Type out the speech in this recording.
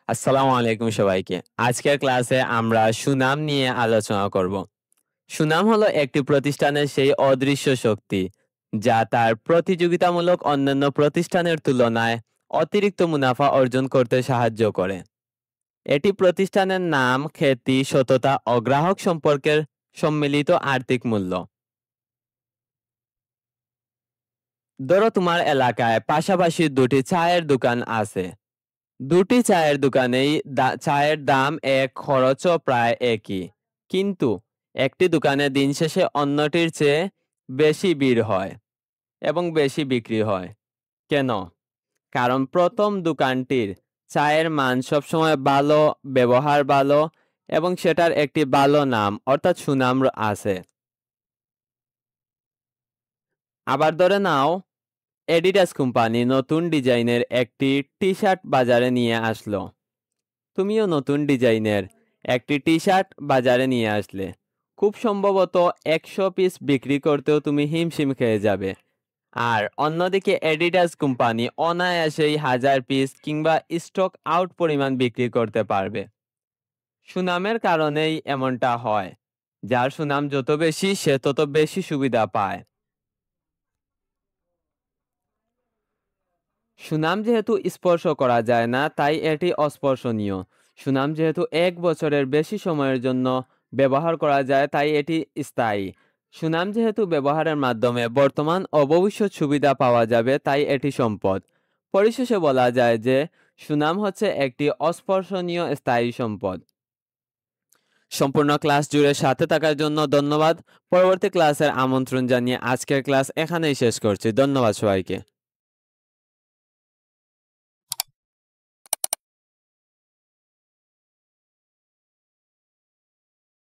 আসসালামু আলাইকুম সবাইকে। আজকের ক্লাসে আমরা সুনাম নিয়ে আলোচনা করব। সুনাম হলো একটি প্রতিষ্ঠানের সেই অদৃশ্য শক্তি যা তার প্রতিযোগিতামূলক অন্যান্য প্রতিষ্ঠানের তুলনায় অতিরিক্ত মুনাফা অর্জন করতে সাহায্য করে। এটি প্রতিষ্ঠানের নাম, খ্যাতি, সততা ও গ্রাহক সম্পর্কের সম্মিলিত আর্থিক মূল্য। ধরো তোমার এলাকায় পাশাপাশি দুটি চায়ের দোকান আছে। দুটি চায়ের দোকানেই চায়ের দাম এক, খরচও প্রায় একই, কিন্তু একটি দোকানে দিন শেষে অন্যটির চেয়ে বেশি ভিড় হয় এবং বেশি বিক্রি হয়। কেন? কারণ প্রথম দোকানটির চায়ের মান সবসময় ভালো, ব্যবহার ভালো এবং সেটার একটি ভালো নাম অর্থাৎ সুনাম আছে। আবার ধরে নাও, এডিডাস কোম্পানি নতুন ডিজাইনের একটি টি শার্ট বাজারে নিয়ে আসলো। তুমিও নতুন ডিজাইনের একটি টি শার্ট বাজারে নিয়ে আসলে। খুব সম্ভবত 100 পিস বিক্রি করতেও তুমি হিমশিম খেয়ে যাবে। আর অন্যদিকে এডিডাস কোম্পানি অনায়াসেই 1000 পিস কিংবা স্টক আউট পরিমাণ বিক্রি করতে পারবে। সুনামের কারণেই এমনটা হয়। যার সুনাম যত বেশি সে তত বেশি সুবিধা পায়। সুনাম যেহেতু স্পর্শ করা যায় না, তাই এটি অস্পর্শনীয়। সুনাম যেহেতু 1 বছরের বেশি সময়ের জন্য ব্যবহার করা যায়, তাই এটি স্থায়ী। সুনাম যেহেতু ব্যবহারের মাধ্যমে বর্তমান ও ভবিষ্যৎ সুবিধা পাওয়া যাবে, তাই এটি সম্পদ। পরিশেষে বলা যায় যে সুনাম হচ্ছে একটি অস্পর্শনীয় স্থায়ী সম্পদ। সম্পূর্ণ ক্লাস জুড়ে সাথে থাকার জন্য ধন্যবাদ। পরবর্তী ক্লাসের আমন্ত্রণ জানিয়ে আজকের ক্লাস এখানেই শেষ করছি। ধন্যবাদ সবাইকে।